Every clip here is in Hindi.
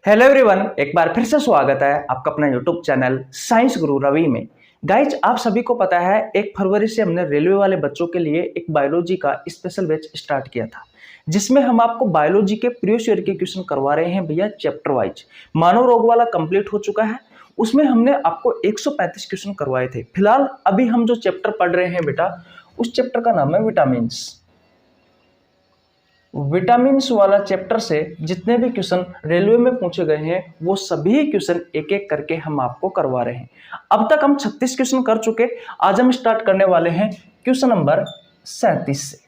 हेलो एवरीवन, एक बार फिर से स्वागत है आपका अपना यूट्यूब चैनल साइंस गुरु रवि में। गाइज, आप सभी को पता है 1 फरवरी से हमने रेलवे वाले बच्चों के लिए एक बायोलॉजी का स्पेशल बैच स्टार्ट किया था, जिसमें हम आपको बायोलॉजी के प्रीवियस ईयर के क्वेश्चन करवा रहे हैं भैया चैप्टर वाइज। मानव रोग वाला कंप्लीट हो चुका है, उसमें हमने आपको 135 क्वेश्चन करवाए थे। फिलहाल अभी हम जो चैप्टर पढ़ रहे हैं बेटा, उस चैप्टर का नाम है विटामिन्स। विटामिन्स वाला चैप्टर से जितने भी क्वेश्चन रेलवे में पूछे गए हैं वो सभी क्वेश्चन एक एक करके हम आपको करवा रहे हैं। अब तक हम 36 क्वेश्चन कर चुके। आज हम स्टार्ट करने वाले हैं क्वेश्चन नंबर 37 से।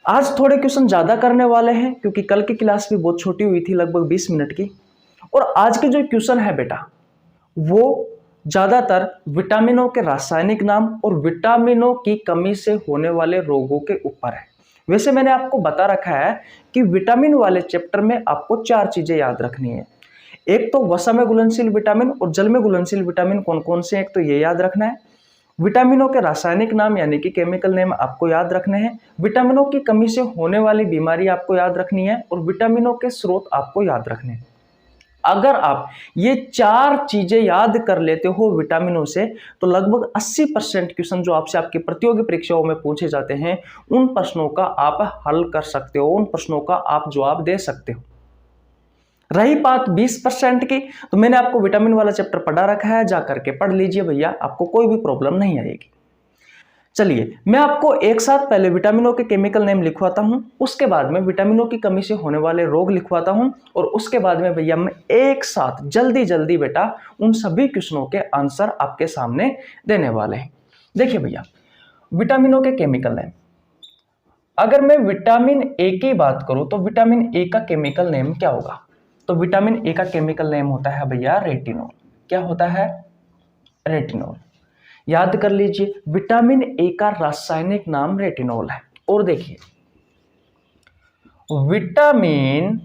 आज थोड़े क्वेश्चन ज्यादा करने वाले हैं क्योंकि कल की क्लास भी बहुत छोटी हुई थी, लगभग 20 मिनट की। और आज के जो क्वेश्चन है बेटा, वो ज्यादातर विटामिनों के रासायनिक नाम और विटामिनों की कमी से होने वाले रोगों के ऊपर है। वैसे मैंने आपको बता रखा है कि विटामिन वाले चैप्टर में आपको 4 चीजें याद रखनी है। एक तो वसा में घुलनशील विटामिन और जल में घुलनशील विटामिन कौन कौन से, एक तो ये याद रखना है। विटामिनों के रासायनिक नाम यानी कि केमिकल नेम आपको याद रखने हैं। विटामिनों की कमी से होने वाली बीमारी आपको याद रखनी है और विटामिनों के स्रोत आपको याद रखने हैं। अगर आप ये 4 चीजें याद कर लेते हो विटामिनों से, तो लगभग 80% क्वेश्चन जो आपसे आपकी प्रतियोगी परीक्षाओं में पूछे जाते हैं, उन प्रश्नों का आप हल कर सकते हो, उन प्रश्नों का आप जवाब दे सकते हो। रही बात 20% की, तो मैंने आपको विटामिन वाला चैप्टर पढ़ा रखा है, जा करके पढ़ लीजिए भैया, आपको कोई भी प्रॉब्लम नहीं आएगी। चलिए, मैं आपको एक साथ पहले विटामिनों के केमिकल नेम लिखवाता हूं, उसके बाद में विटामिनों की कमी से होने वाले रोग लिखवाता हूं, और उसके बाद में भैया मैं एक साथ जल्दी जल्दी बेटा उन सभी क्वेश्चनों के आंसर आपके सामने देने वाले हैं। देखिए भैया, विटामिनों के केमिकल नेम, अगर मैं विटामिन ए की बात करूं तो विटामिन ए का केमिकल नेम क्या होगा? तो विटामिन ए का केमिकल नेम होता है भैया रेटिनॉल। क्या होता है? रेटिनॉल। याद कर लीजिए, विटामिन ए का रासायनिक नाम रेटिनॉल है। और देखिए, विटामिन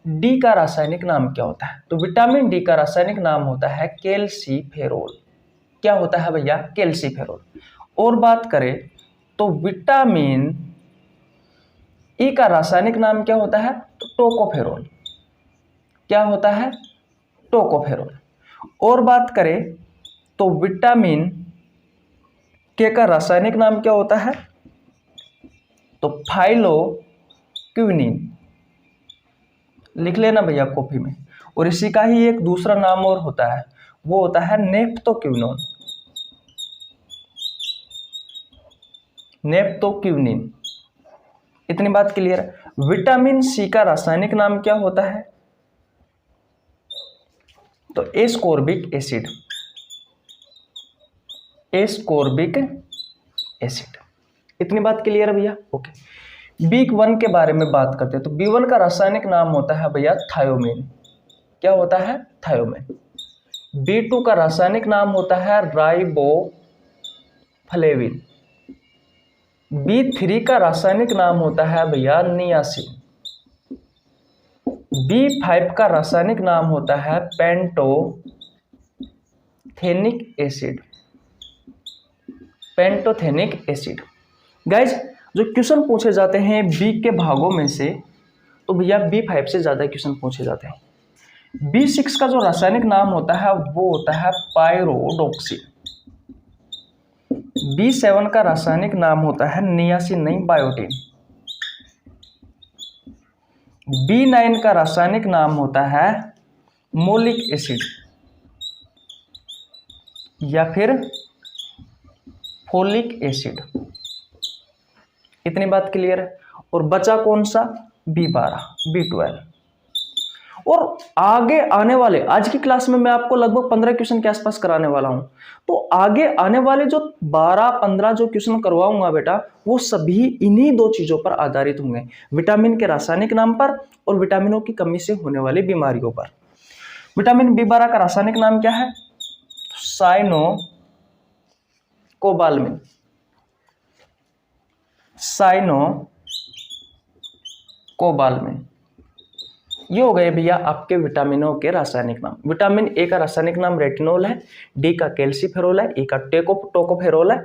डी का रासायनिक नाम क्या होता है? तो विटामिन डी का रासायनिक नाम होता है कैल्सीफेरोल। क्या होता है भैया? कैल्सीफेरोल। और बात करें तो विटामिन ई का रासायनिक नाम क्या होता है? तो टोकोफेरोल। क्या होता है? टोकोफेरोल। और बात करें तो विटामिन के का रासायनिक नाम क्या होता है? तो फाइलोक्विनिन। लिख लेना भैया कॉपी में। और इसी का ही एक दूसरा नाम और होता है, वो होता है नेप्टोक्विनोन। नेप्टोक्विनिन। इतनी बात क्लियर है। विटामिन सी का रासायनिक नाम क्या होता है? तो एस्कोर्बिक एसिड। Ascorbic acid. इतनी बात क्लियर है भैया? ओके। B1 के बारे में बात करते हैं तो B1 का रासायनिक नाम होता है भैया थायोमीन। क्या होता है? थायोमीन। B2 का रासायनिक नाम होता है राइबोफ्लेविन। B3 का रासायनिक नाम होता है भैया नियासिन। B5 का रासायनिक नाम होता है pantothenic acid. Pantothenic acid. Guys, जो क्वेश्चन पूछे जाते हैं बी के भागों में से, तो भैया B5 से ज्यादा क्वेश्चन पूछे जाते हैं। B6 का जो रासायनिक नाम होता है वो होता है पायरोडोक्सिन। B7 का रासायनिक नाम होता है नियासिन नहीं बायोटिन। B9 का रासायनिक नाम होता है मोलिक एसिड या फिर फोलिक एसिड। इतनी बात क्लियर है। और बचा कौन सा? B12, B12। और आगे आने वाले आज की क्लास में मैं आपको लगभग 15 क्वेश्चन के आसपास कराने वाला हूं। तो आगे आने वाले जो 12-15 जो क्वेश्चन करवाऊंगा बेटा, वो सभी इन्हीं 2 चीजों पर आधारित होंगे, विटामिन के रासायनिक नाम पर और विटामिनों की कमी से होने वाली बीमारियों पर। विटामिन B12 का रासायनिक नाम क्या है? साइनोकोबाल्मिन। साइनोकोबाल्मिन। ये हो गए भैया आपके विटामिनों के रासायनिक नाम। विटामिन ए का रासायनिक नाम रेटिनोल है, डी का कैल्सीफेरोल है, ई का टोकोफेरोल है,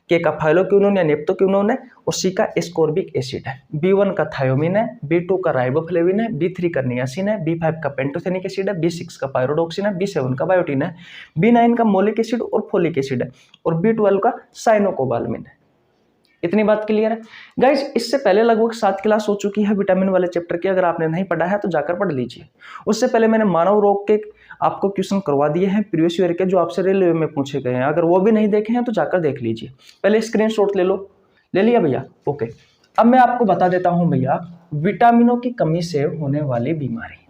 के का फाइलोक्विनोन या नेप्टोक्विनोन है, और सी का एस्कोर्बिक एसिड है। बी1 का थायोमिन है, बी2 का राइबोफ्लेविन है, बी3 का नियासिन है, बी5 का पेंटोथेनिक एसिड है, बी6 का पायरोडोक्सिन है, बी7 का बायोटिन है, बी9 का मोलिक एसिड और फोलिक एसिड है, और बी12 का साइनोकोबाल्मिन है। इतनी बात क्लियर है गाइज। इससे पहले लगभग 7 क्लास हो चुकी है विटामिन वाले चैप्टर की, अगर आपने नहीं पढ़ा है तो जाकर पढ़ लीजिए। उससे पहले मैंने मानव रोग के आपको क्वेश्चन करवा दिए हैं प्रीवियस ईयर के, जो आपसे रेलवे में पूछे गए हैं। अगर वो भी नहीं देखे हैं तो जाकर देख लीजिए। पहले स्क्रीनशॉट ले लो। ले लिया भैया? ओके। अब मैं आपको बता देता हूं भैया विटामिनों की कमी से होने वाली बीमारी,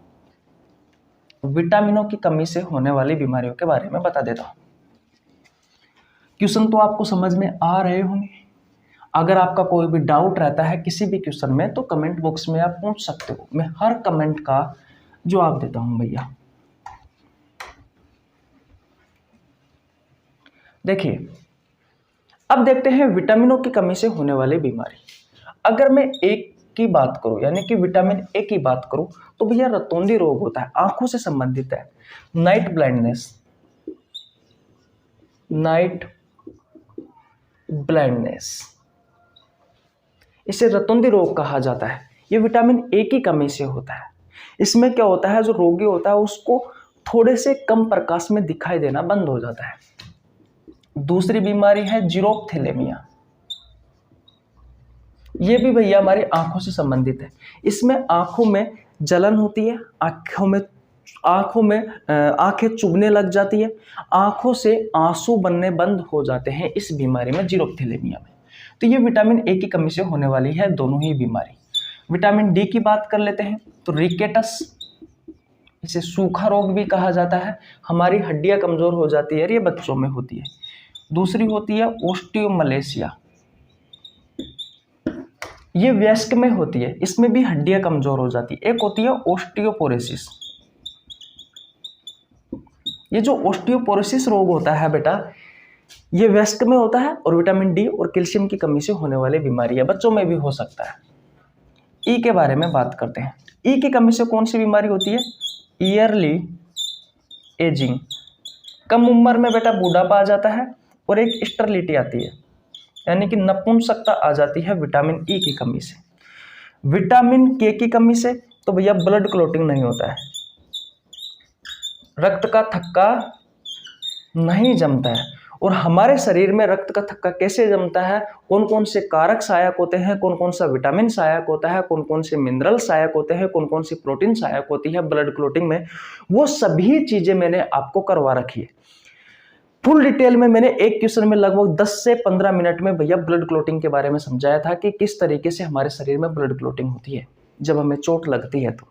विटामिनों की कमी से होने वाली बीमारियों के बारे में बता देता हूं। क्वेश्चन तो आपको समझ में आ रहे होंगे। अगर आपका कोई भी डाउट रहता है किसी भी क्वेश्चन में तो कमेंट बॉक्स में आप पूछ सकते हो, मैं हर कमेंट का जवाब देता हूं भैया। देखिए, अब देखते हैं विटामिनों की कमी से होने वाली बीमारी। अगर मैं एक की बात करूं, यानी कि विटामिन ए की बात करूं, तो भैया रतौंधी रोग होता है, आंखों से संबंधित है। नाइट ब्लाइंडनेस, नाइट ब्लाइंडनेस, इसे रतौंधी रोग कहा जाता है। ये विटामिन ए की कमी से होता है। इसमें क्या होता है, जो रोगी होता है उसको थोड़े से कम प्रकाश में दिखाई देना बंद हो जाता है। दूसरी बीमारी है जीरोप्थेलेमिया, ये भी भैया हमारी आंखों से संबंधित है। इसमें आंखों में जलन होती है, आंखें चुभने लग जाती है, आंखों से आंसू बनने बंद हो जाते हैं इस बीमारी में, जीरोप्थेलेमिया में। तो ये विटामिन ए की कमी से होने वाली है दोनों ही बीमारी। विटामिन डी की बात कर लेते हैं तो रिकेटस, इसे सूखा रोग भी कहा जाता है, हमारी हड्डियां कमजोर हो जाती है, ये बच्चों में होती है। दूसरी होती है ओस्टियोमलेशिया, ये वयस्क में होती है, इसमें भी हड्डियां कमजोर हो जाती है। एक होती है ओस्टियोपोरोसिस, ये जो ओस्टियोपोरोसिस रोग होता है बेटा, ये वयस्क में होता है और विटामिन डी और कैल्शियम की कमी से होने वाली बीमारी है, बच्चों में भी हो सकता है। ई के बारे में बात करते हैं। ई की कमी से कौन सी बीमारी होती है? ईयरली एजिंग, कम उम्र में बेटा बूढ़ापा आ जाता है और एक स्टरलिटी आती है, यानी कि नपुंसकता आ जाती है विटामिन ई की कमी से। विटामिन के की कमी से तो भैया ब्लड क्लॉटिंग नहीं होता है, रक्त का थक्का नहीं जमता है। और हमारे शरीर में रक्त का थक्का कैसे जमता है, कौन कौन से कारक सहायक होते हैं, कौन कौन सा विटामिन सहायक होता है, कौन कौन से मिनरल सहायक होते हैं, कौन कौन सी प्रोटीन सहायक होती है ब्लड क्लॉटिंग में, वो सभी चीजें मैंने आपको करवा रखी है फुल डिटेल में। मैंने एक क्वेश्चन में लगभग 10 से 15 मिनट में भैया ब्लड क्लॉटिंग के बारे में समझाया था कि किस तरीके से हमारे शरीर में ब्लड क्लॉटिंग होती है जब हमें चोट लगती है। तो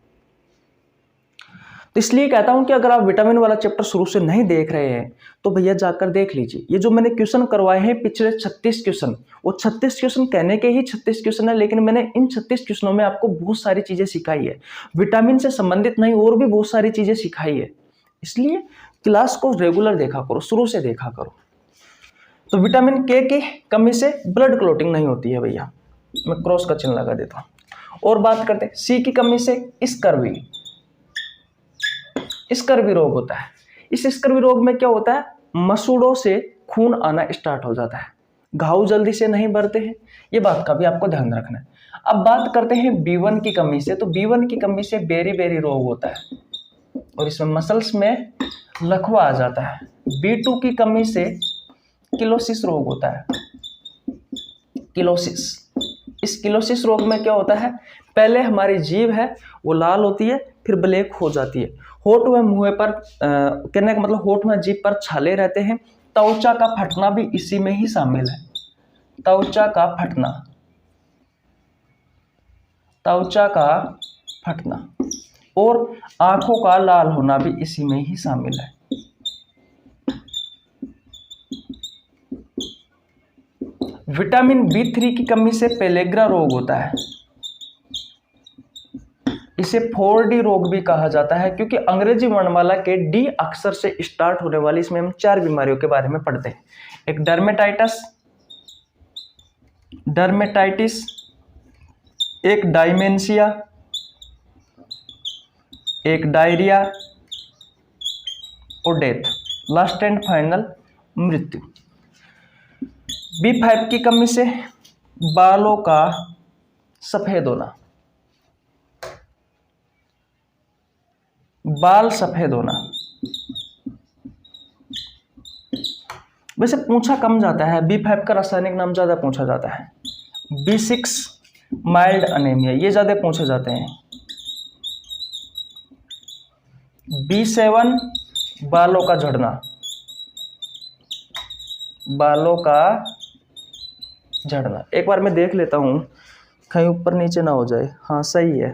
इसलिए कहता हूं कि अगर आप विटामिन वाला चैप्टर शुरू से नहीं देख रहे हैं तो भैया जाकर देख लीजिए। ये जो मैंने क्वेश्चन करवाए हैं पिछले 36 क्वेश्चन, वो 36 क्वेश्चन कहने के ही 36 क्वेश्चन है, लेकिन मैंने इन 36 क्वेश्चनों में आपको बहुत सारी चीजें सिखाई है, विटामिन से संबंधित नहीं और भी बहुत सारी चीजें सिखाई है। इसलिए क्लास को रेगुलर देखा करो, शुरू से देखा करो। तो विटामिन के की कमी से ब्लड क्लॉटिंग नहीं होती है भैया, मैं क्रॉस का चिन्ह लगा देता हूं। और बात करते हैं सी की कमी से स्कर्वी रोग होता है। इस स्कर्वी रोग में क्या होता है, मसूड़ों से खून आना स्टार्ट हो जाता है, घाव जल्दी से नहीं भरते हैं, ये बात का भी आपको ध्यान रखना है। अब बात करते हैं B1 की कमी से, तो B1 की कमी से बेरी रोग होता है और इसमें मसल्स में लकवा आ जाता है। B2 की कमी से किलोसिस रोग होता है, किलोसिस। इस किलोसिस रोग में क्या होता है, पहले हमारी जीभ है वो लाल होती है, फिर ब्लैक हो जाती है, होठ में मुंह पर कहने का मतलब होठ में जीभ पर छाले रहते हैं, त्वचा का फटना भी इसी में ही शामिल है, त्वचा का फटना और आंखों का लाल होना भी इसी में ही शामिल है। विटामिन B3 की कमी से पेलेग्रा रोग होता है, इसे 4D रोग भी कहा जाता है, क्योंकि अंग्रेजी वर्णमाला के डी अक्षर से स्टार्ट होने वाली इसमें हम 4 बीमारियों के बारे में पढ़ते हैं। एक डर्मेटाइटिस, एक डायमेंशिया, एक डायरिया और डेथ, लास्ट एंड फाइनल मृत्यु। B5 की कमी से बालों का सफेद होना, बाल सफेद होना। वैसे पूछा कम जाता है, B5 का रासायनिक नाम ज्यादा पूछा जाता है। B6 माइल्ड अनेमिया, ये ज्यादा पूछे जाते हैं। B7 बालों का झड़ना, बालों का झड़ना। एक बार मैं देख लेता हूं कहीं ऊपर नीचे ना हो जाए। हाँ सही है,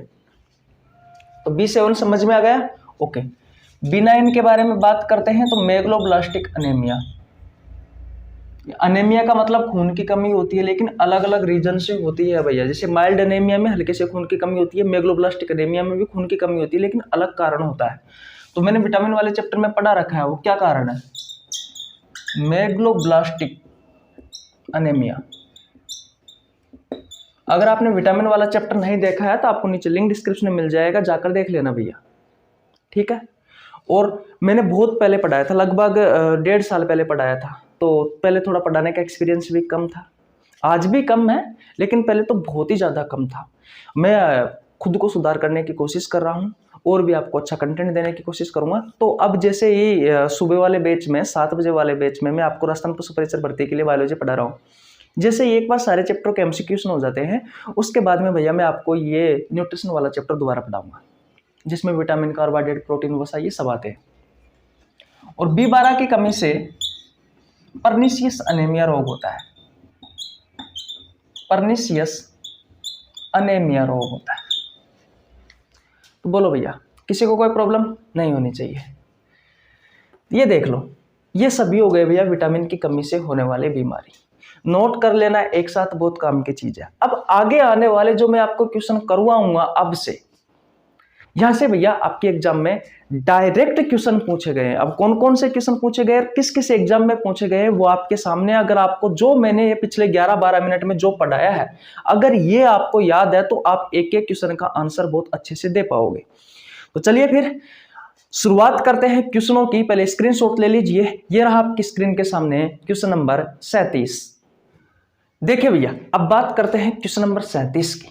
तो B7 समझ में आ गया। ओके, B9 के बारे में बात करते हैं तो मेगलोब्लास्टिक अनेमिया। अनेमिया का मतलब खून की कमी होती है, लेकिन अलग अलग रीजन से होती है भैया। जैसे माइल्ड अनेमिया में हल्के से खून की कमी होती है, मेगलोब्लास्टिक अनेमिया में भी खून की कमी होती है, लेकिन अलग कारण होता है। तो मैंने विटामिन वाले चैप्टर में पढ़ा रखा है, वो क्या कारण है। Megaloblastic anaemia. अगर आपने विटामिन वाला चैप्टर नहीं देखा है तो आपको नीचे लिंक डिस्क्रिप्शन में मिल जाएगा, जाकर देख लेना भैया, ठीक है। और मैंने बहुत पहले पढ़ाया था, लगभग 1.5 साल पहले पढ़ाया था, तो पहले थोड़ा पढ़ाने का एक्सपीरियंस भी कम था। आज भी कम है, लेकिन पहले तो बहुत ही ज़्यादा कम था। मैं खुद को सुधार करने की कोशिश कर रहा हूँ और भी आपको अच्छा कंटेंट देने की कोशिश करूँगा। तो अब जैसे ही सुबह वाले बैच में, 7 बजे वाले बैच में मैं आपको राजस्थान पशु परिचर भर्ती के लिए बायोलॉजी पढ़ा रहा हूँ। जैसे ही एक बार सारे चैप्टर के MCQs हो जाते हैं, उसके बाद में भैया मैं आपको ये न्यूट्रिशन वाला चैप्टर दोबारा पढ़ाऊंगा, जिसमें विटामिन, कार्बोहाइड्रेट, प्रोटीन, वसा ये सब आते हैं। और B12 की कमी से पर्नीशियस अनेमिया रोग होता है। पर्नीशियस अनेमिया रोग होता है। तो बोलो भैया, किसी को कोई प्रॉब्लम नहीं होनी चाहिए। ये देख लो, ये सभी हो गए भैया विटामिन की कमी से होने वाली बीमारी। नोट कर लेना एक साथ, बहुत काम की चीज है। अब आगे आने वाले जो मैं आपको क्वेश्चन करवाऊंगा अब से, यहां से भैया आपके एग्जाम में डायरेक्ट क्वेश्चन पूछे गए हैं। अब कौन कौन से क्वेश्चन पूछे गए, किस किस एग्जाम में पूछे गए, वो आपके सामने। अगर आपको जो मैंने ये पिछले 11-12 मिनट में जो पढ़ाया है, अगर ये आपको याद है तो आप एक एक क्वेश्चन का आंसर बहुत अच्छे से दे पाओगे। तो चलिए फिर शुरुआत करते हैं क्वेश्चनों की। पहले स्क्रीनशॉट ले लीजिए, ये रहा आपकी स्क्रीन के सामने क्वेश्चन नंबर 37। देखिए भैया, अब बात करते हैं क्वेश्चन नंबर 37 की।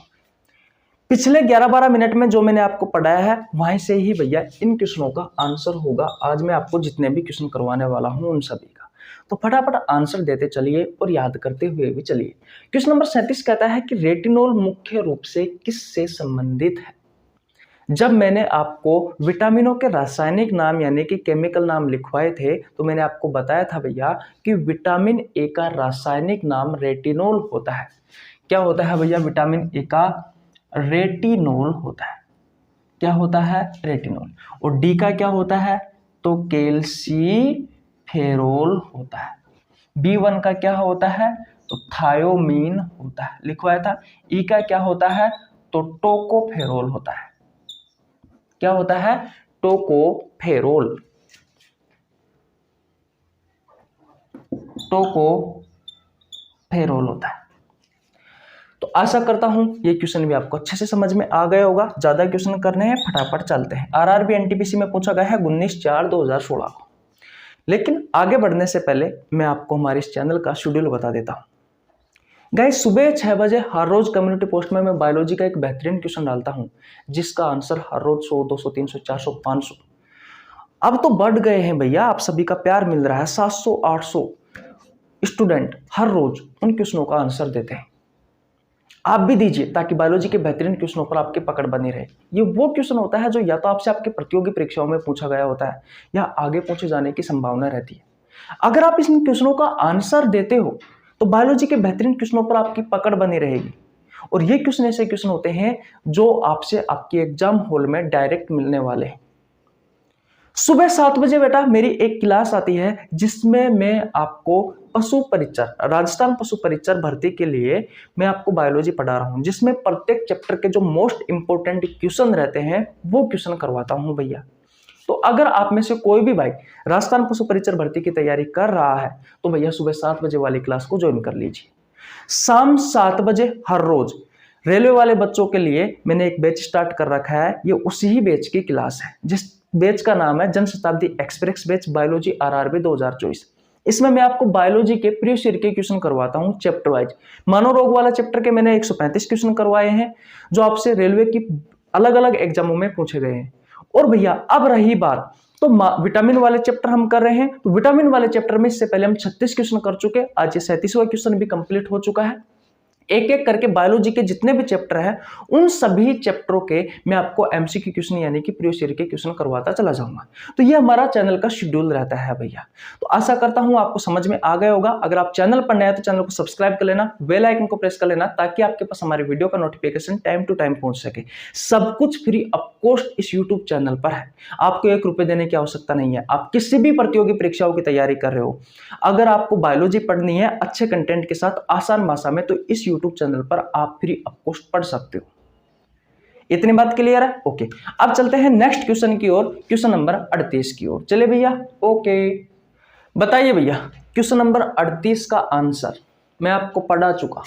पिछले 11-12 मिनट में जो मैंने आपको पढ़ाया है, वहीं से ही भैया इन क्वेश्चनों का आंसर होगा। आज मैं आपको जितने भी क्वेश्चन करवाने वाला हूं उन सभी का, तो फटाफट आंसर देते चलिए और याद करते हुए भी चलिए। क्वेश्चन नंबर 37 कहता है कि रेटिनॉल मुख्य रूप से किससे संबंधित है। जब मैंने आपको विटामिनों के रासायनिक नाम यानी कि केमिकल नाम लिखवाए थे, तो मैंने आपको बताया था भैया कि विटामिन ए का रासायनिक नाम रेटिनॉल होता है। क्या होता है भैया, विटामिन ए का रेटिनॉल होता है। क्या होता है, रेटिनॉल। और डी का क्या होता है, तो कैल्सीफेरोल होता है। B1 का क्या होता है, तो थायोमीन होता है, लिखवाया था। ई का क्या होता है, तो टोकोफेरोल होता है। क्या होता है, टोकोफेरोल। टोकोफेरोल होता है। तो आशा करता हूं ये क्वेश्चन भी आपको अच्छे से समझ में आ गया होगा। ज्यादा क्वेश्चन करने हैं, फटाफट चलते हैं। RRB NTPC में पूछा गया है 19/4/2016 को। लेकिन आगे बढ़ने से पहले मैं आपको हमारे इस चैनल का शेड्यूल बता देता हूं। गाइस, सुबह 6 बजे हर रोज कम्युनिटी पोस्ट में मैं बायोलॉजी का एक बेहतरीन क्वेश्चन डालता हूं, जिसका आंसर हर रोज 100, 200, 300, 400, 500, अब तो बढ़ गए हैं भैया। आप सभी का प्यार मिल रहा है। 700, 800 स्टूडेंट हर रोज उन क्वेश्चनों का आंसर देते हैं। आप भी दीजिए, ताकि बायोलॉजी के बेहतरीन क्वेश्चनों पर आपकी पकड़ बनी रहे। ये वो क्वेश्चन होता है जो या तो आपसे आपके प्रतियोगी परीक्षाओं में पूछा गया होता है, या आगे पूछे जाने की संभावना रहती है। अगर आप इन क्वेश्चनों का आंसर देते हो, तो बायोलॉजी के बेहतरीन क्वेश्चनों पर आपकी पकड़ बनी रहेगी। और ये क्वेश्चन ऐसे क्वेश्चन होते हैं जो आपसे आपके एग्जाम हॉल में डायरेक्ट मिलने वाले हैं। सुबह 7 बजे बेटा मेरी एक क्लास आती है, जिसमें मैं आपको पशु परिचर, राजस्थान पशु परिचर भर्ती के लिए मैं आपको बायोलॉजी पढ़ा रहा हूं, जिसमें प्रत्येक चैप्टर के जो मोस्ट इंपोर्टेंट क्वेश्चन रहते हैं वो क्वेश्चन करवाता हूं भैया। तो अगर आप में से कोई भी भाई राजस्थान पशु परिचर भर्ती की तैयारी कर रहा है, तो भैया सुबह 7 बजे वाली क्लास को ज्वाइन कर लीजिए। शाम 7 बजे हर रोज रेलवे वाले बच्चों के लिए मैंने एक बैच स्टार्ट कर रखा है, ये उसी ही बैच की क्लास है, जिस बैच का नाम है Janshatabdi express batch biology RRB 2024। इसमें मैं आपको बायोलॉजी के प्रीवियस ईयर के क्वेश्चन करवाता हूं चैप्टर वाइज। मनोरोग वाला चैप्टर के मैंने 135 क्वेश्चन करवाए हैं, जो आपसे रेलवे की अलग अलग एग्जामों में पूछे गए हैं। और भैया अब रही बात, तो विटामिन वाले चैप्टर हम कर रहे हैं, तो विटामिन वाले चैप्टर में इससे पहले हम 36 क्वेश्चन कर चुके, आज ये 37वां क्वेश्चन भी कंप्लीट हो चुका है। एक एक करके बायोलॉजी के जितने भी चैप्टर हैं उन सभी चैप्टरों के मैं आपको एमसीक्यू क्वेश्चन यानी कि प्रीवियस ईयर के क्वेश्चन करवाता चला जाऊंगा। तो ये हमारा चैनल का शेड्यूल रहता है भैया। तो आशा करता हूं आपको समझ में आ गया होगा। अगर आप चैनल पर नए हैं तो चैनल को सब्सक्राइब कर लेना, बेल आइकन को प्रेस कर लेना, ताकि आपके पास हमारे वीडियो का नोटिफिकेशन टाइम टू टाइम पहुंच सके। सब कुछ फ्री ऑफ कॉस्ट इस यूट्यूब चैनल पर है, आपको 1 रुपए देने की आवश्यकता नहीं है। आप किसी भी प्रतियोगी परीक्षाओं की तैयारी कर रहे हो, अगर आपको बायोलॉजी पढ़नी है अच्छे कंटेंट के साथ आसान भाषा में, तो इस यूट्यूब चैनल पर आप फ्री ऑफ कॉस्ट पढ़ सकते हो। इतनी बात क्लियर है? ओके, अब चलते हैं नेक्स्ट क्वेश्चन की ओर, क्वेश्चन नंबर 38 की ओर। चले भैया, ओके बताइए भैया, क्वेश्चन नंबर 38 का आंसर मैं आपको पढ़ा चुका।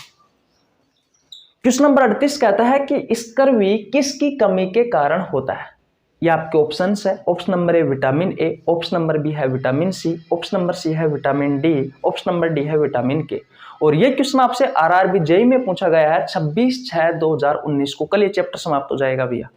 क्वेश्चन नंबर 38 कहता है कि स्कर्वी किसकी कमी के कारण होता है। ये आपके ऑप्शंस है। Option number A vitamin A, option number B है vitamin C, option number C है vitamin D, option number D है विटामिन के। और ये क्वेश्चन आपसे आरआरबी जेईई में पूछा गया है 26/6/2019 को। कल ये चैप्टर समाप्त हो जाएगा भैया,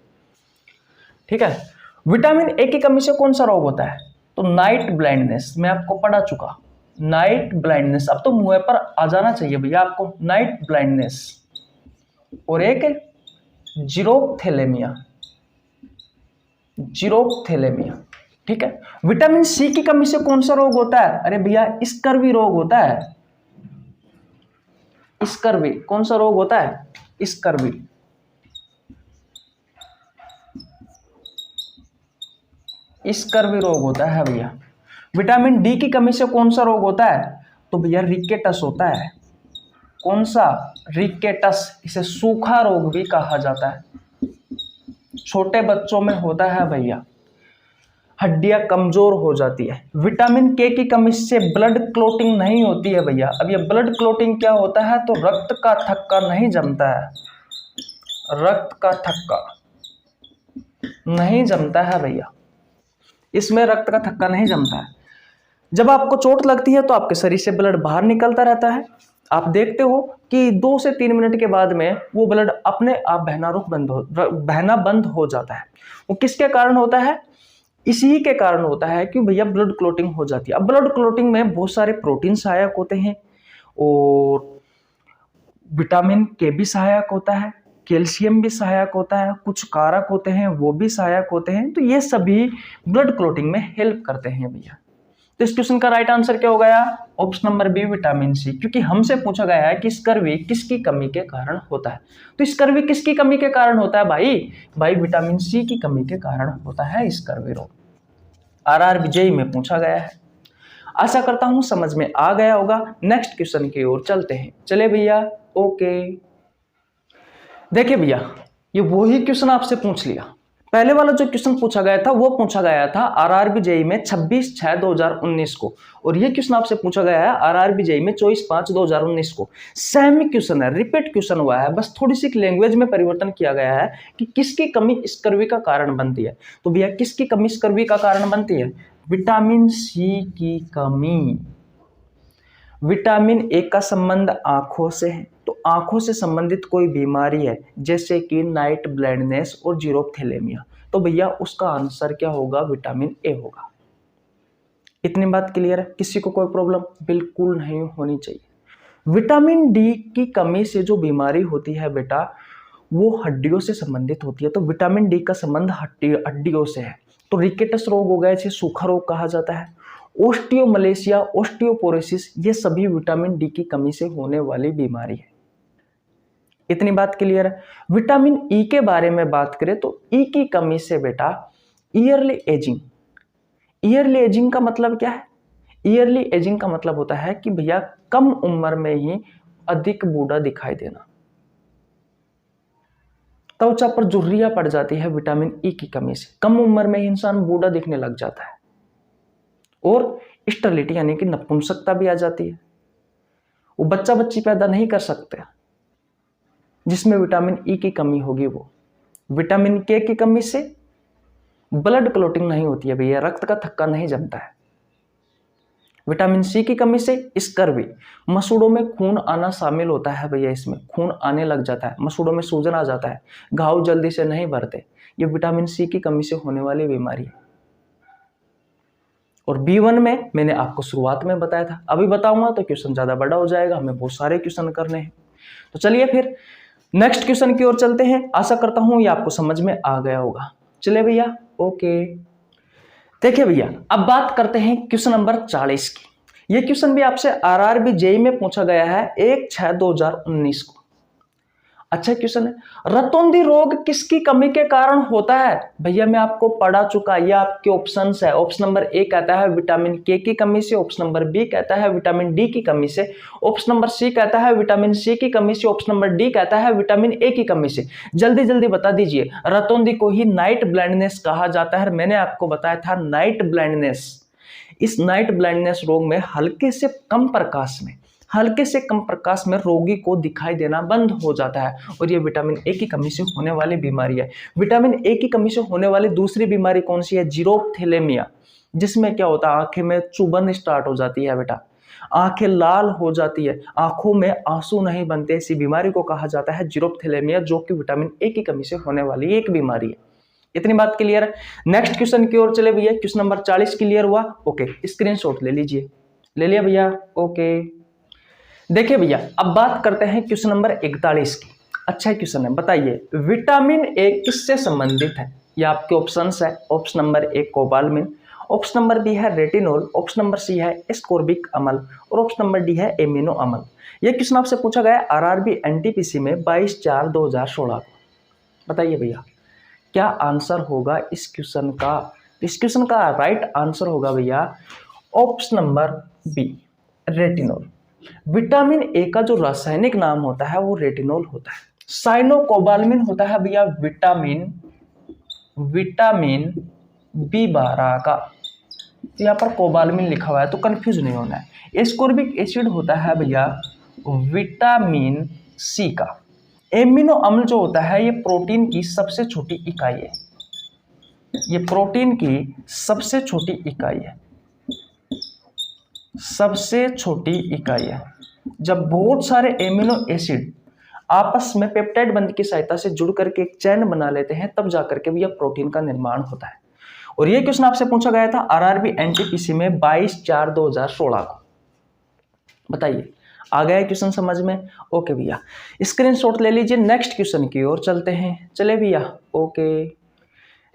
ठीक है। विटामिन ए की कमी से कौन सा रोग होता है? तो नाइट ब्लाइंडनेस, मैं आपको पढ़ा चुका। नाइट ब्लाइंडनेस, अब तो मुंह पर आ जाना चाहिए भैया आपको। नाइट ब्लाइंडनेस और एक जीरोथैलेमिया, जीरोथैलेमिया, ठीक है। विटामिन सी की कमी से कौन सा रोग होता है? अरे भैया स्कर्वी रोग होता है। स्कर्वी कौन सा रोग होता है? स्कर्वी। स्कर्वी रोग होता है भैया। विटामिन डी की कमी से कौन सा रोग होता है? तो भैया रिकेटस होता है। कौन सा? रिकेटस। इसे सूखा रोग भी कहा जाता है, छोटे बच्चों में होता है भैया, हड्डियां कमजोर हो जाती है। विटामिन के की कमी से ब्लड क्लोटिंग नहीं होती है भैया। अब ये ब्लड क्लोटिंग क्या होता है? तो रक्त का थक्का नहीं जमता है, रक्त का थक्का नहीं जमता है भैया, इसमें रक्त का थक्का नहीं जमता है। जब आपको चोट लगती है तो आपके शरीर से ब्लड बाहर निकलता रहता है। आप देखते हो कि 2 से 3 मिनट के बाद में वो ब्लड अपने आप बहना बंद हो जाता है। वो किसके कारण होता है? इसी के कारण होता है कि भैया ब्लड क्लोटिंग हो जाती है। अब ब्लड क्लोटिंग में बहुत सारे प्रोटीन सहायक होते हैं और विटामिन के भी सहायक होता है, कैल्शियम भी सहायक होता है, कुछ कारक होते हैं वो भी सहायक होते हैं। तो ये सभी ब्लड क्लोटिंग में हेल्प करते हैं भैया। तो इस क्वेश्चन का राइट आंसर क्या हो गया? Option number B vitamin C, क्योंकि हमसे पूछा गया है कि स्कर्वी किसकी कमी के कारण होता है। तो स्कर्वी किसकी कमी के कारण होता है भाई विटामिन सी की कमी के कारण होता है स्कर्वी रोग। आरआरबी जेईई में पूछा गया है। आशा करता हूं समझ में आ गया होगा। नेक्स्ट क्वेश्चन की ओर चलते हैं। चले भैया, ओके देखिए भैया, ये वही क्वेश्चन आपसे पूछ लिया। पहले वाला जो क्वेश्चन पूछा गया था वो पूछा गया था आरआरबी जेईई में 26/6/2019 को, और ये क्वेश्चन आपसे पूछा गया है आरआरबी जेईई में 24/5/2019 को। सेम क्वेश्चन है, रिपीट क्वेश्चन हुआ है, बस थोड़ी सी लैंग्वेज में परिवर्तन किया गया है कि किसकी कमी स्कर्वी का कारण बनती है। तो भैया किसकी कमी स्कर्वी का कारण बनती है? विटामिन सी की कमी। विटामिन ए का संबंध आंखों से है, तो आंखों से संबंधित कोई बीमारी है जैसे कि नाइट ब्लाइंडनेस और जीरोथैलेमिया, तो भैया उसका आंसर क्या होगा? विटामिन ए होगा। इतनी बात क्लियर है? किसी को कोई प्रॉब्लम बिल्कुल नहीं होनी चाहिए। विटामिन डी की कमी से जो बीमारी होती है बेटा वो हड्डियों से संबंधित होती है। तो विटामिन डी का संबंध हड्डियों से है। तो रिकेटस रोग हो गया, इसे सूखा रोग कहा जाता है। ओस्टियोमलेशिया, ओस्टियोपोरोसिस, ये सभी विटामिन डी की कमी से होने वाली बीमारी है। इतनी बात क्लियर है? विटामिन ई के बारे में बात करें तो ई की कमी से बेटा ईयरली एजिंग। ईयरली एजिंग का मतलब क्या है? ईयरली एजिंग का मतलब होता है कि भैया कम उम्र में ही अधिक बूढ़ा दिखाई देना, त्वचा पर झुर्रियां पड़ जाती है विटामिन ई की कमी से। कम उम्र में ही इंसान बूढ़ा दिखने लग जाता है और स्टर्लिटी यानी कि नपुंसकता भी आ जाती है। वो बच्चा बच्ची पैदा नहीं कर सकते। जिसमें विटामिन ई की कमी होगी वो। विटामिन के की कमी से ब्लड क्लॉटिंग नहीं होती है भैया, रक्त का थक्का नहीं जमता है। विटामिन सी की कमी से स्कर्वी, मसूड़ों में खून आना शामिल होता है भैया, इसमें खून आने लग जाता है, मसूड़ों में सूजन आ जाता है, घाव जल्दी से नहीं भरते, ये विटामिन सी की कमी से होने वाली बीमारी है। और B1 में मैंने आपको शुरुआत में बताया था, अभी बताऊंगा तो क्वेश्चन ज्यादा बड़ा हो जाएगा, हमें बहुत सारे क्वेश्चन करने हैं। तो चलिए फिर नेक्स्ट क्वेश्चन की ओर चलते हैं। आशा करता हूं ये आपको समझ में आ गया होगा। चलिए भैया, ओके। देखिए भैया, अब बात करते हैं क्वेश्चन नंबर 40 की। ये क्वेश्चन भी आपसे RRB जेई में पूछा गया है 1/6/2019 को। अच्छा क्वेश्चन है, रतौंधी रोग किसकी कमी के कारण होता है? भैया मैं आपको पढ़ा चुका, ये आपके ऑप्शंस है। ऑप्शन नंबर ए कहता है विटामिन के की कमी से, ऑप्शन नंबर बी कहता है विटामिन डी की कमी से, ऑप्शन नंबर सी कहता है विटामिन सी की कमी से, ऑप्शन नंबर डी कहता है विटामिन ए की कमी से। जल्दी जल्दी बता दीजिए। रतौंधी को ही नाइट ब्लाइंडनेस कहा जाता है, मैंने आपको बताया था नाइट ब्लाइंडनेस। इस नाइट ब्लाइंडनेस रोग में हल्के से कम प्रकाश में रोगी को दिखाई देना बंद हो जाता है, और ये विटामिन ए की कमी से होने वाली बीमारी है। विटामिन ए की कमी से होने वाली दूसरी बीमारी कौन सी है? जीरोप्थेलेमिया, जिसमें क्या होता है, आंखें में चुभन स्टार्ट हो जाती है बेटा, आंखें लाल हो जाती है, आंखों में आंसू नहीं बनते। इसी बीमारी को कहा जाता है जीरोप्थेलेमिया, जो कि विटामिन ए की कमी से होने वाली एक बीमारी है। इतनी बात क्लियर है। नेक्स्ट क्वेश्चन की ओर चले भैया। क्वेश्चन नंबर 40 क्लियर हुआ? ओके, स्क्रीनशॉट ले लीजिए। ले लिया भैया? ओके। देखिए भैया, अब बात करते हैं क्वेश्चन नंबर 41 की। अच्छा क्वेश्चन है, बताइए विटामिन ए किससे संबंधित है? ये आपके ऑप्शंस है। Option number A cobalamin, option number B है रेटिनॉल, ऑप्शन नंबर सी है एस्कॉर्बिक अम्ल, और ऑप्शन नंबर डी है एमिनो अम्ल। ये क्वेश्चन आपसे पूछा गया RRB NTPC में 22/4/2016 को। बताइए भैया क्या आंसर होगा इस क्वेश्चन का? इस क्वेश्चन का राइट आंसर होगा भैया option number B, retinol. Vitamin A का जो रासायनिक नाम होता है वो रेटिनॉल होता है। साइनोकोबाल्मिन होता है भैया विटामिन B12 का। तो यहाँ पर कोबाल्मिन लिखा हुआ है तो कंफ्यूज नहीं होना है। एस्कॉर्बिक एसिड होता है भैया विटामिन सी का। एमिनो अम्ल जो होता है ये प्रोटीन की सबसे छोटी इकाई है, ये प्रोटीन की सबसे छोटी इकाई है, सबसे छोटी इकाई है। जब बहुत सारे एमिनो एसिड आपस में पेप्टाइड बंध की सहायता से जुड़ करके एक चैन बना लेते हैं, तब जाकर के भी यह प्रोटीन का निर्माण होता है। और यह क्वेश्चन आपसे पूछा गया था RRB NTPC में 22/4/2016 को। बताइए आ गया क्वेश्चन समझ में? ओके भैया, स्क्रीनशॉट ले लीजिए। नेक्स्ट क्वेश्चन की ओर चलते हैं। चले भैया, ओके।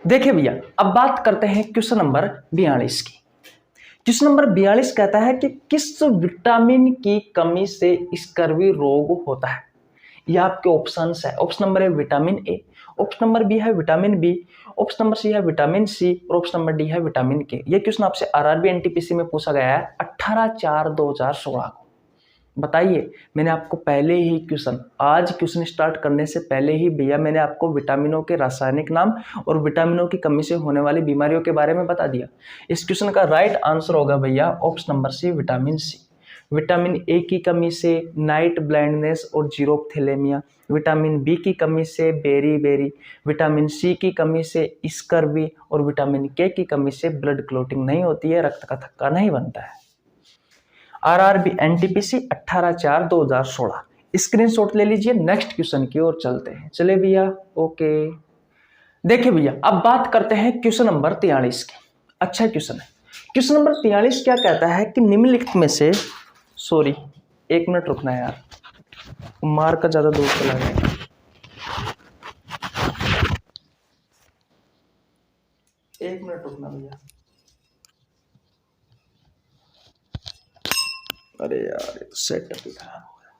देखिए भैया, अब बात करते हैं क्वेश्चन नंबर 42 की। क्वेश्चन नंबर 42 कहता है कि किस विटामिन की कमी से स्कर्वी रोग होता है? यह आपके ऑप्शंस है। ऑप्शन नंबर है vitamin A, option number B है vitamin B, option number C है विटामिन सी, और ऑप्शन नंबर डी है विटामिन के। यह क्वेश्चन आपसे RRB NTPC में पूछा गया है 18/4/2016 को। बताइए, मैंने आपको पहले ही आज क्वेश्चन स्टार्ट करने से पहले ही भैया मैंने आपको विटामिनों के रासायनिक नाम और विटामिनों की कमी से होने वाली बीमारियों के बारे में बता दिया। इस क्वेश्चन का राइट आंसर होगा भैया option number C, vitamin C. Vitamin A की कमी से नाइट ब्लाइंडनेस और जीरोप्थेलेमिया, विटामिन बी की कमी से बेरी, विटामिन सी की कमी से स्कर्वी, और विटामिन के की कमी से ब्लड क्लॉटिंग नहीं होती है, रक्त का थक्का नहीं बनता है। RRB NTPC 18/4/2016। स्क्रीनशॉट ले लीजिए। नेक्स्ट क्वेश्चन की ओर चलते हैं। चले भैया, ओके। देखिए भैया, अब बात करते हैं क्वेश्चन नंबर 43 की। अच्छा क्वेश्चन है। क्वेश्चन नंबर 43 क्या कहता है कि निम्नलिखित में से, सॉरी 1 मिनट रुकना है यार, मार का ज्यादा दूर चला गया। एक मिनट रुकना भैया। अरे यार सेटअप ही खराब हो गया।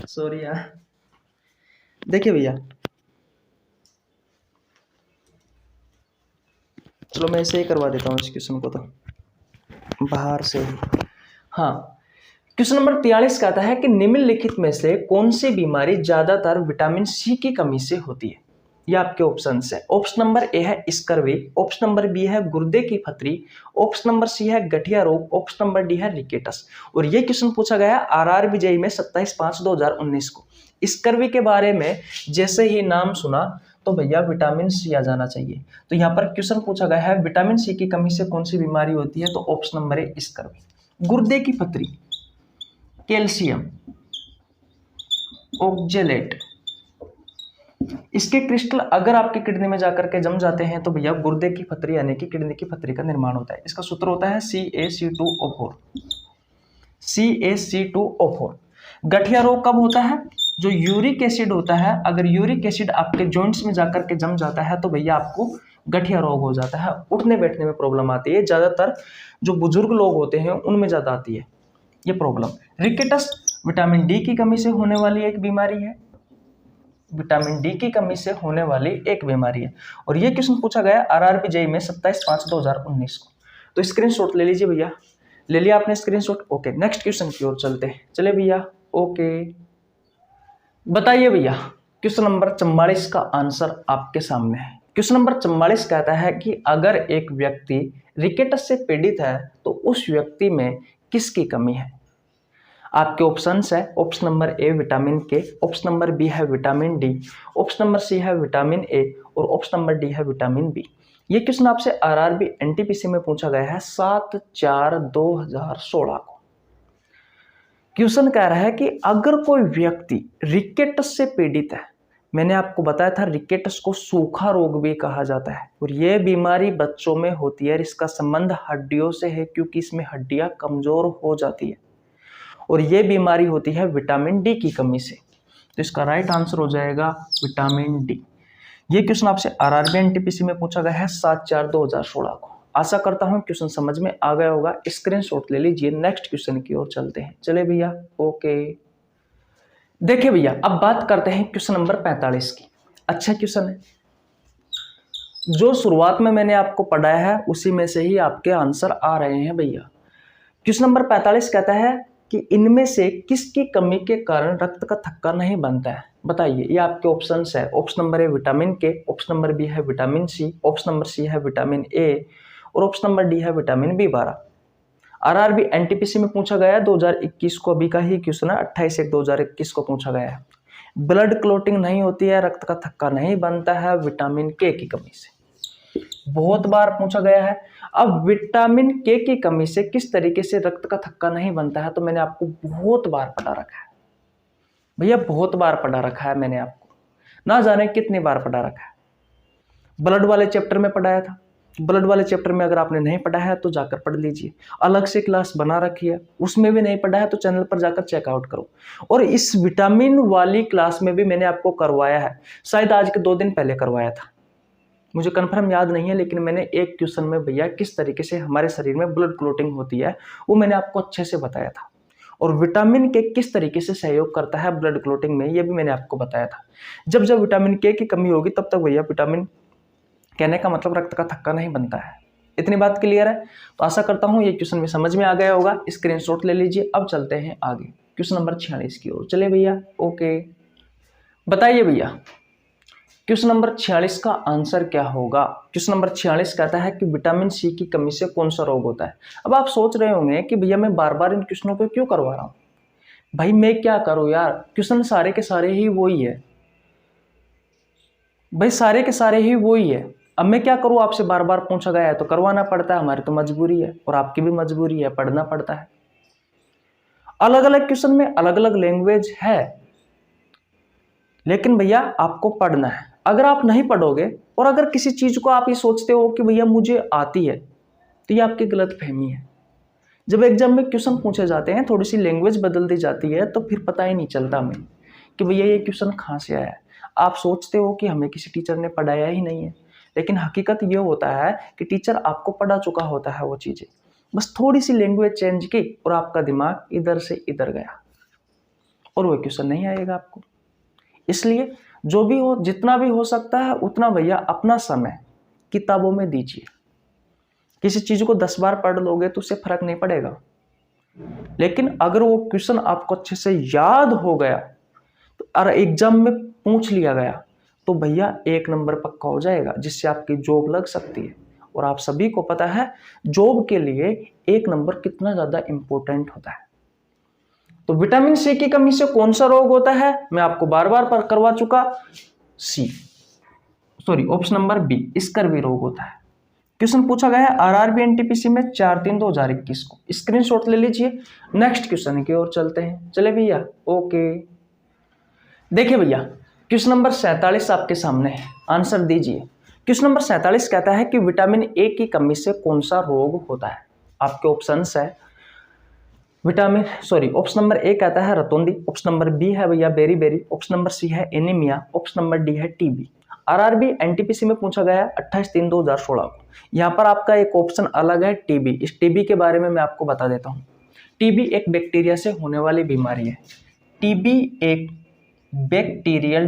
सॉरी यार। देखिए भैया, चलो मैं ऐसे ही करवा देता हूँ इस क्वेश्चन को तो बाहर से ही। हाँ, क्वेश्चन नंबर 43 कहता है कि निम्नलिखित में से कौन सी बीमारी ज्यादातर विटामिन सी की कमी से होती है? ये आपके ऑप्शन है। ऑप्शन नंबर ए है स्कर्वी, ऑप्शन नंबर बी है गुर्दे की पथरी, ऑप्शन नंबर सी है गठिया रोग, ऑप्शन नंबर डी है रिकेटस। और ये क्वेश्चन पूछा गया है आरआरबी जेईई में 27/5/2019 को। स्कर्वी के बारे में जैसे ही नाम सुना तो भैया विटामिन सी आ जाना चाहिए। तो यहाँ पर क्वेश्चन पूछा गया है विटामिन सी की कमी से कौन सी बीमारी होती है, तो ऑप्शन नंबर ए स्कर्वी। गुर्दे की पथरी, कैल्शियम ऑक्जेलेट, इसके क्रिस्टल अगर आपकी किडनी में जाकर के जम जाते हैं तो भैया गुर्दे की पथरी यानी कि किडनी की पथरी का निर्माण होता है। इसका सूत्र होता है CaC2O4। CaC2O4। गठिया रोग कब होता है, जो यूरिक एसिड होता है, अगर यूरिक एसिड आपके जॉइंट्स में जाकर के जम जाता है तो भैया आपको गठिया रोग हो जाता है, उठने बैठने में प्रॉब्लम आती है। ज्यादातर जो बुजुर्ग लोग होते हैं उनमें ज्यादा आती है ये प्रॉब्लम। रिकेटस विटामिन डी की कमी से होने वाली एक बीमारी है, विटामिन डी की कमी से होने वाली एक बीमारी है। और ये क्वेश्चन पूछा गया आरआरबी जेईई में 27/5/2019 को। तो स्क्रीनशॉट ले लीजिए भैया, ले लिया आपने स्क्रीनशॉट। ओके, नेक्स्ट क्वेश्चन की ओर चलते हैं। चले भैया, ओके बताइए भैया, क्वेश्चन नंबर 44 का आंसर आपके सामने है। क्वेश्चन नंबर 44 कहता है कि अगर एक व्यक्ति रिकेटस से पीड़ित है तो उस व्यक्ति में किसकी कमी है। आपके ऑप्शंस है option number A vitamin K, option number B है vitamin D, option number C है विटामिन ए और ऑप्शन नंबर डी है विटामिन बी। ये क्वेश्चन आपसे आरआरबी एनटीपीसी में पूछा गया है 7/4/2016 को। क्वेश्चन कह रहा है कि अगर कोई व्यक्ति रिकेटस से पीड़ित है, मैंने आपको बताया था रिकेटस को सूखा रोग भी कहा जाता है, और यह बीमारी बच्चों में होती है। इसका संबंध हड्डियों से है क्योंकि इसमें हड्डियां कमजोर हो जाती है, और यह बीमारी होती है विटामिन डी की कमी से। तो इसका राइट आंसर हो जाएगा विटामिन डी। ये क्वेश्चन आपसे आरआरबी एनटीपीसी में पूछा गया है 7/4/2016 को। आशा करता हूं क्वेश्चन समझ में आ गया होगा। स्क्रीनशॉट ले लीजिए, नेक्स्ट क्वेश्चन की ओर चलते हैं। चले भैया, ओके देखिए भैया, अब बात करते हैं क्वेश्चन नंबर 45 की। अच्छा क्वेश्चन है, जो शुरुआत में मैंने आपको पढ़ाया है उसी में से ही आपके आंसर आ रहे हैं भैया। क्वेश्चन नंबर 45 कहता है कि इनमें से किसकी कमी के कारण रक्त का थक्का नहीं बनता है, बताइए। ये आपके ऑप्शंस है, option number A vitamin K, option number B है vitamin C, option number C है विटामिन ए और ऑप्शन नंबर डी है विटामिन B12। आरआरबी एनटीपीसी में पूछा गया है 2021 को, अभी का ही क्वेश्चन है, 28/1/2021 को पूछा गया है। ब्लड क्लोटिंग नहीं होती है, रक्त का थक्का नहीं बनता है विटामिन के की कमी से, बहुत बार पूछा गया है। अब विटामिन के की कमी से किस तरीके से रक्त का थक्का नहीं बनता है, तो मैंने आपको बहुत बार पढ़ा रखा है भैया, बहुत बार पढ़ा रखा है मैंने आपको, ना जाने कितनी बार पढ़ा रखा है। ब्लड वाले चैप्टर में पढ़ाया था, ब्लड वाले चैप्टर में अगर आपने नहीं पढ़ा है तो जाकर पढ़ लीजिए। अलग से क्लास बना रखी है, उसमें भी नहीं पढ़ा है तो चैनल पर जाकर चेकआउट करो। और इस विटामिन वाली क्लास में भी मैंने आपको करवाया है, शायद आज के 2 दिन पहले करवाया था, मुझे कंफर्म याद नहीं है, लेकिन मैंने एक क्वेश्चन में भैया किस तरीके से हमारे शरीर में ब्लड क्लोटिंग होती है वो मैंने आपको अच्छे से बताया था। और विटामिन के किस तरीके से सहयोग करता है ब्लड क्लोटिंग में, ये भी मैंने आपको बताया था। जब जब विटामिन के की कमी होगी तब तक भैया विटामिन, कहने का मतलब रक्त का थक्का नहीं बनता है। इतनी बात क्लियर है? तो आशा करता हूँ ये क्वेश्चन में समझ में आ गया होगा। स्क्रीनशॉट ले लीजिए। अब चलते हैं आगे क्वेश्चन नंबर 46 की ओर। चले भैया, ओके बताइए भैया, क्वेश्चन नंबर 46 का आंसर क्या होगा। क्वेश्चन नंबर 46 कहता है कि विटामिन सी की कमी से कौन सा रोग होता है। अब आप सोच रहे होंगे कि भैया मैं बार बार इन क्वेश्चनों को क्यों करवा रहा हूँ, भाई मैं क्या करूँ यार, क्वेश्चन सारे के सारे ही वही है भाई, सारे के सारे ही वही है। अब मैं क्या करूँ, आपसे बार बार पूछा गया है तो करवाना पड़ता है, हमारी तो मजबूरी है और आपकी भी मजबूरी है, पढ़ना पड़ता है। अलग अलग क्वेश्चन में अलग अलग लैंग्वेज है, लेकिन भैया आपको पढ़ना है। अगर आप नहीं पढ़ोगे और अगर किसी चीज को आप ये सोचते हो कि भैया मुझे आती है, तो ये आपकी गलत फहमी है। जब एग्जाम में क्वेश्चन पूछे जाते हैं, थोड़ी सी लैंग्वेज बदल दी जाती है तो फिर पता ही नहीं चलता हमें कि भैया ये क्वेश्चन कहाँ से आया है। आप सोचते हो कि हमें किसी टीचर ने पढ़ाया ही नहीं है, लेकिन हकीकत ये होता है कि टीचर आपको पढ़ा चुका होता है वो चीजें, बस थोड़ी सी लैंग्वेज चेंज की और आपका दिमाग इधर से इधर गया और वो क्वेश्चन नहीं आएगा आपको। इसलिए जो भी हो, जितना भी हो सकता है उतना भैया अपना समय किताबों में दीजिए। किसी चीज को 10 बार पढ़ लोगे तो उससे फर्क नहीं पड़ेगा, लेकिन अगर वो क्वेश्चन आपको अच्छे से याद हो गया तो और एग्जाम में पूछ लिया गया तो भैया 1 नंबर पक्का हो जाएगा, जिससे आपकी जॉब लग सकती है। और आप सभी को पता है जॉब के लिए 1 नंबर कितना ज़्यादा इंपॉर्टेंट होता है। तो विटामिन सी की कमी से कौन सा रोग होता है, मैं आपको बार बार करवा चुका, ऑप्शन नंबर बी, स्कर्वी रोग होता है। क्वेश्चन पूछा गया है आरआरबी एनटीपीसी में 4/3/2021 को, स्क्रीनशॉट ले लीजिए। नेक्स्ट क्वेश्चन की ओर चलते हैं, चले भैया। ओके, देखिए भैया क्वेश्चन नंबर 47 आपके सामने है, आंसर दीजिए। क्वेश्चन नंबर 47 कहता है कि विटामिन ए की कमी से कौन सा रोग होता है। आपके ऑप्शंस है ऑप्शन नंबर ए कहता है रतौंधी, ऑप्शन नंबर बी है भैया बेरी, ऑप्शन नंबर सी है एनीमिया, ऑप्शन नंबर डी है टीबी। आरआरबी एनटीपीसी में पूछा गया है 28/3/2016 को। यहाँ पर आपका एक ऑप्शन अलग है टीबी। इस टीबी के बारे में मैं आपको बता देता हूँ। टीबी एक बैक्टीरिया से होने वाली बीमारी है। टीबी एक बैक्टीरियल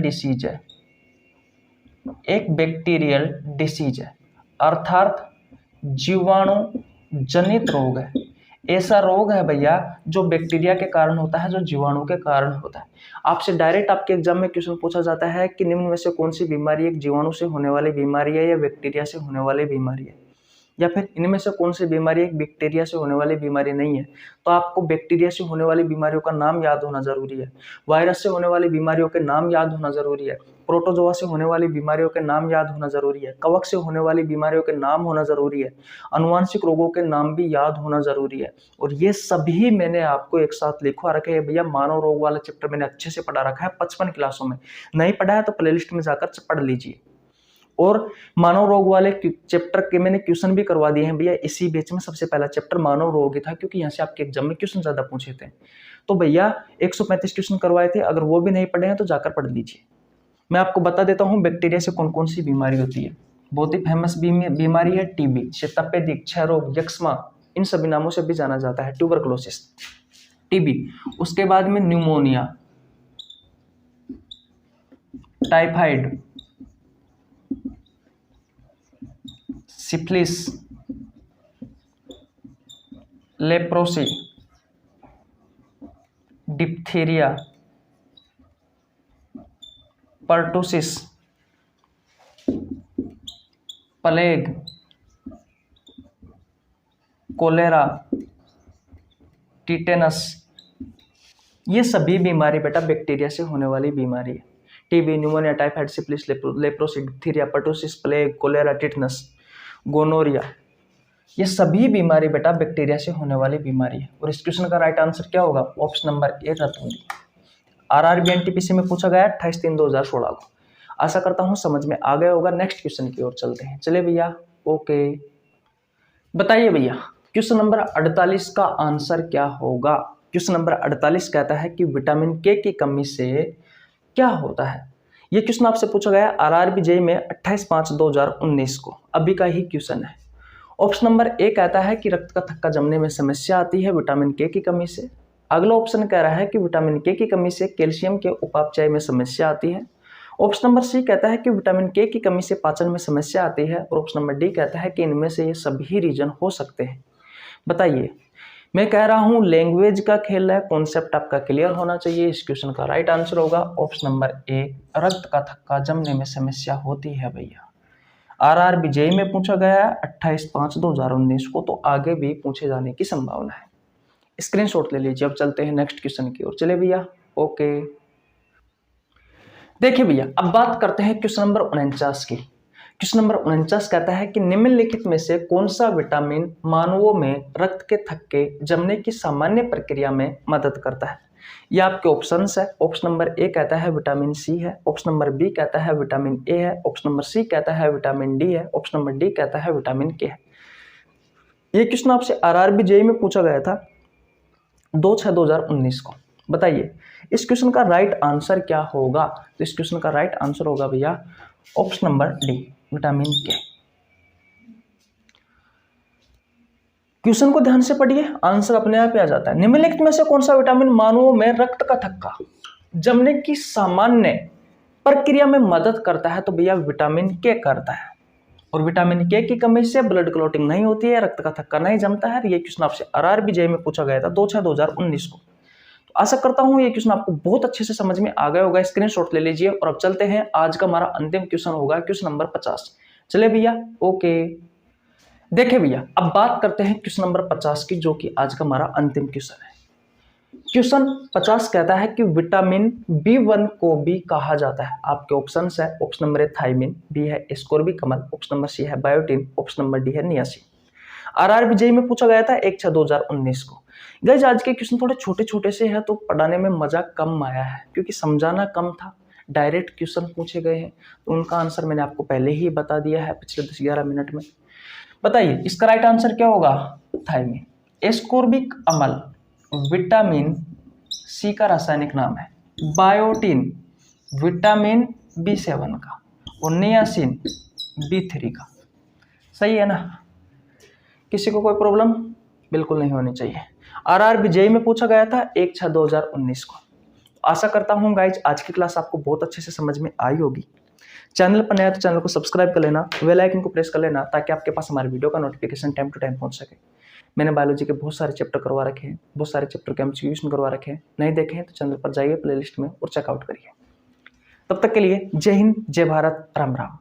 डिसीज है, अर्थात जीवाणु जनित रोग है। ऐसा रोग है भैया जो बैक्टीरिया के कारण होता है, जो जीवाणु के कारण होता है। आपसे डायरेक्ट आपके एग्जाम में क्वेश्चन पूछा जाता है कि निम्न में से कौन सी बीमारी एक जीवाणु से होने वाली बीमारी है या बैक्टीरिया से होने वाली बीमारी है, या फिर इनमें से कौन सी बीमारी एक बैक्टीरिया से होने वाली बीमारी नहीं है। तो आपको बैक्टीरिया से होने वाली बीमारियों का नाम याद होना जरूरी है, वायरस से होने वाली बीमारियों के नाम याद होना जरूरी है, प्रोटोजोआ से होने वाली बीमारियों के नाम याद होना जरूरी है, कवक से होने वाली बीमारियों के नाम होना जरूरी है, अनुवांशिक रोगों के नाम भी याद होना जरूरी है। और ये सभी मैंने आपको एक साथ लिखवा रखे हैं भैया। मानव रोग वाला चैप्टर मैंने अच्छे से पढ़ा रखा है 55 क्लासों में। नहीं पढ़ा है तो प्लेलिस्ट में जाकर पढ़ लीजिए। और मानव रोग वाले चैप्टर के मैंने क्वेश्चन भी करवा दिए हैं भैया। इसी बैच में सबसे पहला चैप्टर मानव रोग ही था, क्योंकि यहाँ से आपके एग्जाम में क्वेश्चन ज्यादा पूछे थे। तो भैया 135 क्वेश्चन करवाए थे, अगर वो भी नहीं पढ़े हैं तो जाकर पढ़ लीजिए। मैं आपको बता देता हूँ बैक्टीरिया से कौन कौन सी बीमारी होती है। बहुत ही फेमस बीमारी है टीबी, तपेदिक, क्षय रोग, यक्ष्मा, इन सभी नामों से भी जाना जाता है। Tuberculosis, TB. उसके बाद में pneumonia, typhoid, syphilis, leprosy, diphtheria, pertussis, plague, cholera, tetanus. ये सभी बीमारी बेटा बैक्टीरिया से होने वाली बीमारी है। TB, pneumonia, typhoid, syphilis, leprosy, diphtheria, pertussis, plague, cholera, tetanus, gonorrhoea, ये सभी बीमारी बेटा बैक्टीरिया से होने वाली बीमारी है। और इस क्वेश्चन का राइट आंसर क्या होगा? ऑप्शन नंबर ए रतौंधी। आरआरबी एनटीपीसी में पूछा गया 28/3/2016 को। आशा करता हूं समझ में आ गया होगा। नेक्स्ट क्वेश्चन की ओर चलते हैं, चले भैया। ओके, बताइए भैया क्वेश्चन नंबर 48 का आंसर क्या होगा। क्वेश्चन नंबर 48 कहता है कि विटामिन के की कमी से क्या होता है। ये क्वेश्चन आपसे पूछा गया आरआरबी जेईई में 28/5/2019 को, अभी का ही क्वेश्चन है। ऑप्शन नंबर ए कहता है कि रक्त का थक्का जमने में समस्या आती है विटामिन के की कमी से। अगला ऑप्शन कह रहा है कि विटामिन के की कमी से कैल्शियम के उपापचय में समस्या आती है। ऑप्शन नंबर सी कहता है कि विटामिन के की कमी से पाचन में समस्या आती है। और ऑप्शन नंबर डी कहता है कि इनमें से ये सभी रीजन हो सकते हैं। बताइए, मैं कह रहा हूं लैंग्वेज का खेल है, कॉन्सेप्ट आपका क्लियर होना चाहिए। इस क्वेश्चन का राइट आंसर होगा ऑप्शन नंबर ए, रक्त का थक्का जमने में समस्या होती है भैया। आरआरबी जेईई में पूछा गया 28/5/2019 को, तो आगे भी पूछे जाने की संभावना है। स्क्रीनशॉट ले लीजिए। अब चलते हैं नेक्स्ट क्वेश्चन की ओर, चले भैया। ओके, देखिए भैया अब बात करते हैं क्वेश्चन नंबर 49 की। क्वेश्चन नंबर 49 कहता है कि निम्नलिखित में से कौन सा विटामिन मानवों में रक्त के थक्के जमने की सामान्य प्रक्रिया में मदद करता है। ये आपके ऑप्शंस है। ऑप्शन नंबर ए कहता है विटामिन सी है, ऑप्शन नंबर बी कहता है विटामिन ए है, ऑप्शन नंबर सी कहता है विटामिन डी है, ऑप्शन नंबर डी कहता है विटामिन के है। ये क्वेश्चन आपसे आरआरबी जेईई में पूछा गया था 2/6/2019 को। बताइए इस क्वेश्चन का राइट आंसर क्या होगा। तो इस क्वेश्चन का राइट आंसर होगा भैया ऑप्शन नंबर डी, विटामिन के। क्वेश्चन को ध्यान से पढ़िए, आंसर अपने आप ही आ जाता है। निम्नलिखित में से कौन सा विटामिन मानवों में रक्त का थक्का जमने की सामान्य प्रक्रिया में मदद करता है। तो भैया विटामिन के करता है। और विटामिन के की कमी से ब्लड क्लॉटिंग नहीं होती है, रक्त का थक्का नहीं जमता है। ये क्वेश्चन आपसे आरआरबी जेईई में पूछा गया था 2/6/2019 को। तो आशा करता हूँ ये क्वेश्चन आपको बहुत अच्छे से समझ में आ गया होगा। स्क्रीनशॉट ले लीजिए और अब चलते हैं, आज का हमारा अंतिम क्वेश्चन होगा क्वेश्चन नंबर 50। चले भैया, ओके। देखिए भैया, अब बात करते हैं क्वेश्चन नंबर 50 की, जो कि आज का हमारा अंतिम क्वेश्चन है। क्वेश्चन 50 कहता है कि विटामिन B1 को भी कहा जाता है। आपके ऑप्शन है, option number A thiamine, B है एस्कोर्बिक अम्ल, ऑप्शन नंबर सी है बायोटिन, ऑप्शन नंबर डी है नियासिन। आरआरबी जेईई में पूछा गया था 1/6/2019 को। गाइस आज के क्वेश्चन थोड़े छोटे छोटे से हैं, तो पढ़ाने में मजा कम आया है क्योंकि समझाना कम था, डायरेक्ट क्वेश्चन पूछे गए हैं, तो उनका आंसर मैंने आपको पहले ही बता दिया है पिछले 10-11 मिनट में। बताइए इसका राइट आंसर क्या होगा? थायमिन। एस्कोर्बिक अम्ल विटामिन सी का रासायनिक नाम है, बायोटिन विटामिन B7 का, और नियासिन B3 का। सही है ना? किसी को कोई प्रॉब्लम बिल्कुल नहीं होनी चाहिए। आरआरबी जेईई में पूछा गया था 1/6/2019 को। आशा करता हूँ गाइज आज की क्लास आपको बहुत अच्छे से समझ में आई होगी। चैनल पर नया तो चैनल को सब्सक्राइब कर लेना, बेल आइकन को प्रेस कर लेना, ताकि आपके पास हमारे वीडियो का नोटिफिकेशन टाइम टू टाइम पहुंच सके। मैंने बायोलॉजी के बहुत सारे चैप्टर करवा रखे हैं, बहुत सारे चैप्टर के एमसीक्यूज करवा रखे हैं। नहीं देखे हैं तो चैनल पर जाइए प्लेलिस्ट में और चेकआउट करिए। तब तक के लिए जय हिंद, जय भारत, राम राम।